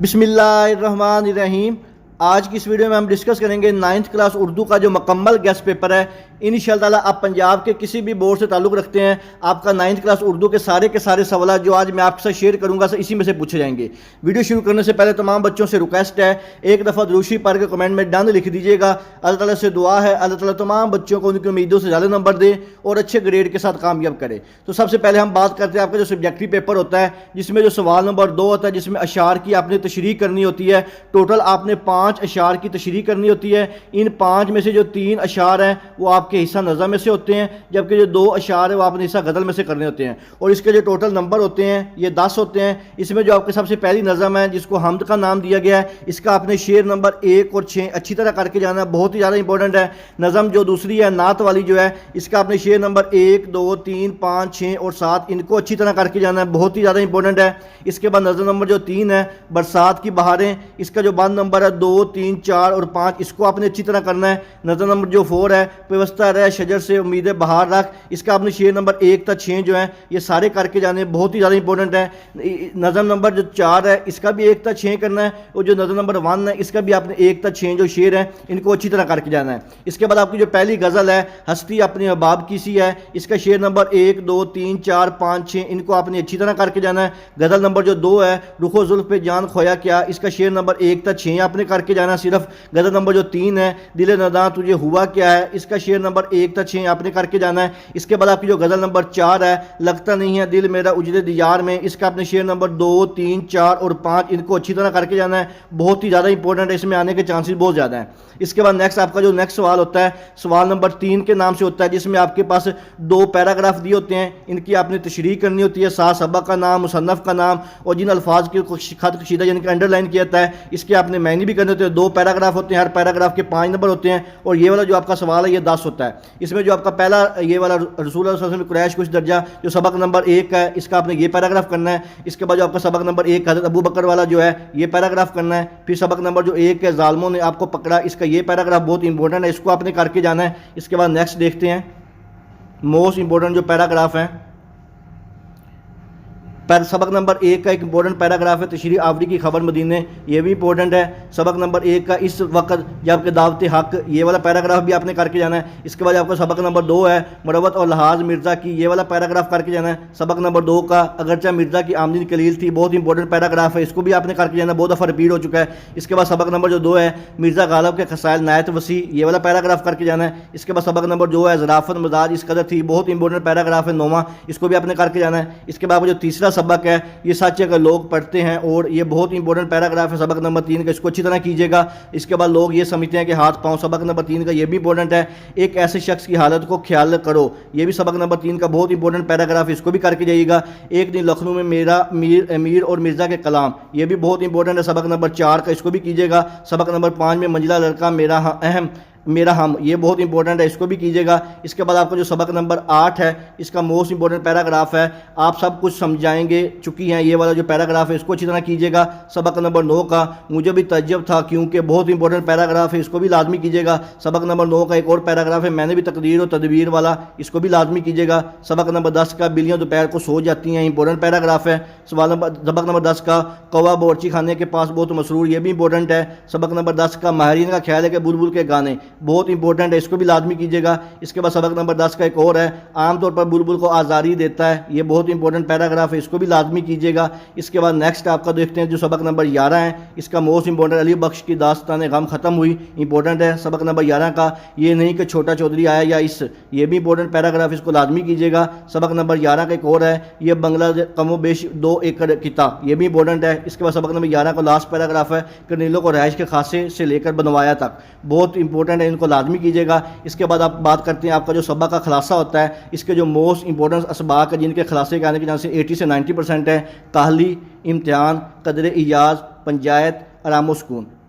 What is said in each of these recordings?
بسم اللہ الرحمن الرحیم۔ آج کی اس ویڈیو میں ہم ڈسکس کریں گے 9th کلاس اردو کا جو مکمل گیسٹ پیپر ہے۔ انشاءاللہ تعالیٰ آپ پنجاب کے کسی بھی بورڈ سے تعلق رکھتے ہیں، آپ کا 9th کلاس اردو کے سارے سوالات جو آج میں آپ کے ساتھ شیئر کروں گا اسی میں سے پوچھے جائیں گے۔ ویڈیو شروع کرنے سے پہلے تمام بچوں سے ریکویسٹ ہے، ایک دفعہ درود شریف پڑھ کے کمنٹ میں ڈن لکھ دیجیے گا۔ اللہ تعالیٰ سے دعا ہے اللہ تعالیٰ تمام بچوں کو ان کی امیدوں سے زیادہ نمبر دے اور اچھے گریڈ کے ساتھ کامیاب کرے۔ تو سب سے پہلے ہم بات کرتے ہیں آپ کا جو سبجیکٹیو پیپر ہوتا ہے، جس میں جو سوال نمبر 2 ہوتا ہے، جس میں اشعار کی آپ نے تشریح کرنی ہوتی ہے۔ ٹوٹل آپ نے 5 اشعار کی تشریح کرنی ہوتی ہے۔ ان 5 میں سے جو 3 اشعار ہیں وہ آپ کے حصہ نظم میں سے ہوتے ہیں، جبکہ جو 2 اشعار ہیں وہ آپ نے حصہ غزل میں سے کرنے ہوتے ہیں، اور اس کے جو ٹوٹل نمبر ہوتے ہیں یہ 10 ہوتے ہیں۔ اس میں جو آپ کے سب سے پہلی نظم ہے جس کو حمد کا نام دیا گیا ہے، اس کا آپ نے شعر نمبر 1 اور 6 اچھی طرح کر کے جانا ہے، بہت ہی زیادہ امپورٹنٹ ہے۔ نظم جو دوسری ہے نعت والی جو ہے، اس کا آپ نے شعر نمبر 1 2 3 5 6 اور 7 ان کو اچھی طرح کر کے جانا ہے، بہت ہی زیادہ امپورٹنٹ ہے۔ اس کے بعد نظم نمبر جو 3 ہے برسات کی بہاریں، اس کا جو بند نمبر ہے 2 3 4 اور 5 اس کو آپ نے اچھی طرح کرنا ہے۔ نظم نمبر جو 4 ہے پیوستہ رہ شجر سے امید بہار رکھ، اس کا آپ نے شعر نمبر 1 تا 6 جو ہیں یہ سارے کر کے جانے، بہت ہی زیادہ امپورٹنٹ ہے۔ نظم نمبر جو 4 ہے اس کا بھی 1 تا 6 کرنا ہے، اور جو نظم نمبر 1 ہے اس کا بھی آپ نے 1 تا 6 جو شعر ہیں ان کو اچھی طرح کر کے جانا ہے۔ اس کے بعد آپ کی جو پہلی غزل ہے ہستی اپنے احباب کی سی ہے، اس کا شعر نمبر 1 2 3 4 5 6 ان کو آپ نے اچھی طرح کر کے جانا ہے۔ غزل نمبر جو 2 ہے رخ و زلف پہ جان کھویا کیا، اس کا شعر نمبر 1 تا 6 آپ نے کر کے جانا صرف۔ غزل نمبر جو 3 ہے دل نداں تجھے ہوا کیا ہے، اس کا شعر نمبر 1 تا 6 آپ نے کر کے جانا ہے۔ اس کے بعد آپ کی جو غزل نمبر 4 ہے لگتا نہیں ہے دل میرا اجڑے دیار میں، اس کا آپ نے شعر نمبر 2 3 4 اور 5 ان کو اچھی طرح کر کے جانا ہے، بہت ہی زیادہ امپورٹنٹ ہے، اس میں آنے کے چانسز بہت زیادہ ہیں۔ اس کے بعد نیکسٹ آپ کا جو نیکسٹ سوال ہوتا ہے سوال نمبر 3 کے نام سے ہوتا ہے، جس میں آپ کے پاس 2 پیراگراف دیے ہوتے ہیں، ان کی آپ نے تشریح کرنی ہوتی ہے، ساز سبق کا نام، مصنف کا نام اور جن الفاظ کے خط کشیدہ یعنی کہ انڈر لائن کیا جاتا ہے اس کے آپ نے معنی بھی کرنے ہوتے ہیں۔ 2 پیراگراف ہوتے ہیں، ہر پیراگراف کے 5 نمبر ہوتے ہیں، اور یہ والا جو آپ کا سوال ہے یہ 10 ہوتا ہے۔ اس میں جو آپ کا پہلا یہ والا رسول اللہ صلی اللہ علیہ وسلم قریش کچھ درجہ جو سبق نمبر 1 ہے اس کا آپ نے یہ پیراگراف کرنا ہے۔ اس کے بعد جو آپ کا سبق نمبر 1 حضرت ابو بکر والا جو ہے یہ پیراگراف کرنا ہے۔ پھر سبق نمبر جو 1 ہے ظالموں نے آپ کو پکڑا، اس کا یہ پیراگراف بہت امپورٹنٹ ہے، اس کو آپ نے کر کے جانا ہے۔ اس کے بعد نیکسٹ دیکھتے ہیں موسٹ امپورٹنٹ جو پیراگراف ہیں۔ سبق نمبر 1 کا ایک امپورٹنٹ پیراگراف ہے تشریح آوری کی خبر مدینے، یہ بھی امپورٹنٹ ہے۔ سبق نمبر 1 کا اس وقت جب کہ دعوت حق، یہ والا پیراگراف بھی آپ نے کر کے جانا ہے۔ اس کے بعد آپ کا سبق نمبر 2 ہے مروت اور لحاظ مرزا کی، یہ والا پیراگراف کر کے جانا ہے۔ سبق نمبر 2 کا اگرچہ مرزا کی آمدنی قلیل تھی، بہت امپورٹنٹ پیراگراف ہے، اس کو بھی آپ نے کر کے جانا، بہت دفعہ ریپیٹ ہو چکا ہے۔ اس کے بعد سبق نمبر جو 2 ہے مرزا غالب کے خصائل نہایت وسیع، یہ والا پیراگراف کر کے جانا ہے۔ اس کے بعد سبق نمبر جو ہے ظرافت مزاج اس قدر تھی، بہت امپورٹنٹ پیراگراف ہے 9واں، اس کو بھی آپ نے کر کے جانا ہے۔ اس کے بعد جو تیسرا سبق ہے یہ سچ ہے کہ لوگ پڑھتے ہیں، اور یہ بہت امپورٹنٹ پیراگراف ہے سبق نمبر 3 کا، اس کو اچھی طرح کیجیے گا۔ اس کے بعد لوگ یہ سمجھتے ہیں کہ ہاتھ پاؤں، سبق نمبر 3 کا یہ بھی امپورٹنٹ ہے۔ ایک ایسے شخص کی حالت کو خیال کرو، یہ بھی سبق نمبر 3 کا بہت امپورٹنٹ پیراگراف ہے، اس کو بھی کر کے جائیے گا۔ ایک دن لکھنؤ میں میرا امیر اور مرزا کے کلام، یہ بھی بہت امپورٹنٹ ہے سبق نمبر 4 کا، اس کو بھی کیجیے گا۔ سبق نمبر 5 میں منجلا لڑکا میرا ہم، یہ بہت امپورٹنٹ ہے، اس کو بھی کیجیے گا۔ اس کے بعد آپ کا جو سبق نمبر 8 ہے اس کا موسٹ امپورٹنٹ پیراگراف ہے آپ سب کچھ سمجھائیں گے چکی ہیں، یہ والا جو پیراگراف ہے اس کو اچھی طرح کیجیے گا۔ سبق نمبر 9 کا مجھے بھی تعجب تھا کیونکہ بہت امپورٹنٹ پیراگراف ہے، اس کو بھی لازمی کیجیے گا۔ سبق نمبر 9 کا ایک اور پیراگراف ہے میں نے بھی تقدیر و تدبیر والا، اس کو بھی لازمی کیجیے گا۔ سبق نمبر 10 کا بلیاں دوپہر کو سو جاتی ہیں، امپورٹنٹ پیراگراف ہے۔ سبق نمبر 10 کا کوا بورچی خانے کے پاس بہت مسرور، یہ بھی امپورٹنٹ ہے۔ سبق نمبر 10 کا ماہرین کا خیال ہے کہ بلبل کے گانے، بہت امپورٹنٹ ہے، اس کو بھی لازمی کیجیے گا۔ اس کے بعد سبق نمبر 10 کا ایک اور ہے عام طور پر بلبل کو آزاری دیتا ہے، یہ بہت امپورٹنٹ پیراگراف ہے، اس کو بھی لازمی کیجیے گا۔ اس کے بعد نیکسٹ آپ کا دیکھتے ہیں جو سبق نمبر 11 ہے، اس کا موسٹ امپورٹنٹ علی بخش کی داستان غم ختم ہوئی، امپورٹنٹ ہے۔ سبق نمبر 11 کا یہ نہیں کہ چھوٹا چودھری آیا یا اس، یہ بھی امپورٹنٹ پیراگراف، اس کو لازمی کیجیے گا۔ سبق نمبر 11 کا ایک اور ہے یہ بنگلہ کم و بیش 2 ایکڑ کتا، یہ بھی امپورٹنٹ ہے۔ اس کے بعد سبق نمبر 11 کا لاسٹ پیراگراف ہے کرنیلوں کو رہائش کے خاصے سے لے کر بنوایا تک، بہت امپورٹنٹ ہے، ان کو لازمی کیجیے گا۔ اس کے بعد آپ بات کرتے ہیں آپ کا جو سبق کا خلاصہ ہوتا ہے، اس کے جو موسٹ امپورٹنٹ اسباق ہے جن کے خلاصے کے آنے کے چانس 80 سے 90% ہے، کاہلی، امتحان، قدر ایجاز، پنچایت، آرام و سکون۔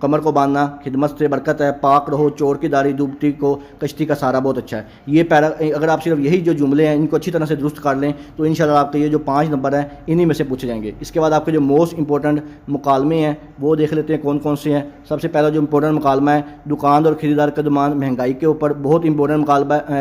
کمر کو باندھنا خدمت سے برکت ہے، پاک رہو چور کی داڑھی ڈوبتی کو کشتی کا سہارا بہت اچھا ہے. یہ اگر آپ صرف یہی جو جملے ہیں ان کو اچھی طرح سے درست کر لیں تو انشاءاللہ آپ کے یہ جو 5 نمبر ہیں انہی میں سے پوچھے جائیں گے. اس کے بعد آپ کے جو موسٹ امپورٹنٹ مکالمے ہیں وہ دیکھ لیتے ہیں کون کون سے ہیں. سب سے پہلا جو امپورٹنٹ مکالمہ ہے دکان اور خریدار کے درمیان مہنگائی کے اوپر، بہت امپورٹنٹ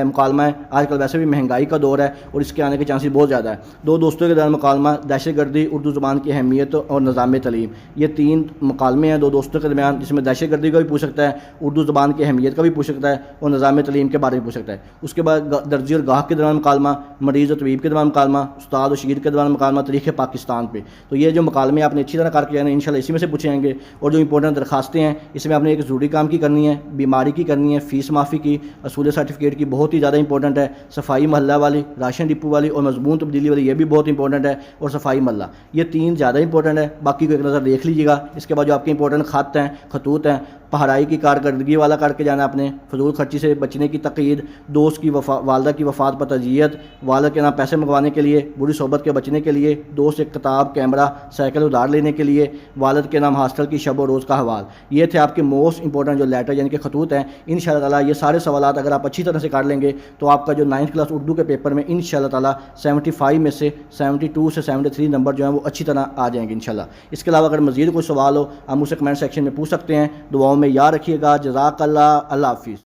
مکالمہ ہے. آج کل ویسے بھی مہنگائی کا دور ہے اور اس کے آنے کے چانسز بہت زیادہ ہے. 2 دوستوں کے درمیان مکالمہ، دہشت گردی، اردو زبان کی اہمیت اور نظام تعلیم. یہ 3 مکالمے ہیں 2 دوستوں کے درمیان، جس میں دہشت گردی کا بھی پوچھ سکتا ہے، اردو زبان کی اہمیت کا بھی پوچھ سکتا ہے اور نظام تعلیم کے بارے میں پوچھ سکتا ہے. اس کے بعد درزی اور گاہک کے درمیان مکالمہ، مریض اور طبیب کے درمیان مکالمہ، استاد اور شاگرد کے درمیان مکالمہ، تاریخ پاکستان پہ. تو یہ جو مکالمے آپ نے اچھی طرح کر کے جانے انشاءاللہ اسی میں سے پوچھے جائیں گے. اور جو امپورٹنٹ درخواستیں ہیں اس میں آپ نے ایک ضروری کام کی کرنی ہے، بیماری کی کرنی ہے، فیس معافی کی، اصول سرٹیفکیٹ کی بہت ہی زیادہ امپورٹنٹ ہے، صفائی محلہ والی، راشن ڈپو والی اور مضمون تبدیلی والی یہ بھی بہت امپورٹنٹ ہے، اور صفائی محلہ. یہ 3 زیادہ امپورٹنٹ ہے. باقی کو ایک نظر دیکھ لیجیے گا. اس کے بعد جو آپ کے امپورٹنٹ خطوط ہیں، پڑھائی کی کارکردگی والا کر کے جانا اپنے، فضول خرچی سے بچنے کی تقید، دوست کی والدہ کی وفات پر تعزیت، والد کے نام پیسے منگوانے کے لیے، بری صحبت کے بچنے کے لیے، دوست سے کتاب، کیمرہ، سائیکل ادھار لینے کے لیے، والد کے نام ہاسٹل کی شب و روز کا حوال. یہ تھے آپ کے موسٹ امپورٹنٹ جو لیٹر یعنی کہ خطوط ہیں. انشاءاللہ تعالیٰ یہ سارے سوالات اگر آپ اچھی طرح سے کر لیں گے تو آپ کا جو 9th کلاس اردو کے پیپر میں انشاءاللہ تعالیٰ 75 میں سے 72 سے 73 نمبر جو ہیں وہ اچھی طرح آ جائیں گے انشاءاللہ. اس کے علاوہ اگر مزید کوئی سوال ہو آپ مجھ سے کمنٹ سیکشن میں پوچھ سکتے ہیں. دعاؤں میں یاد رکھیے گا. جزاک اللہ. اللہ حافظ.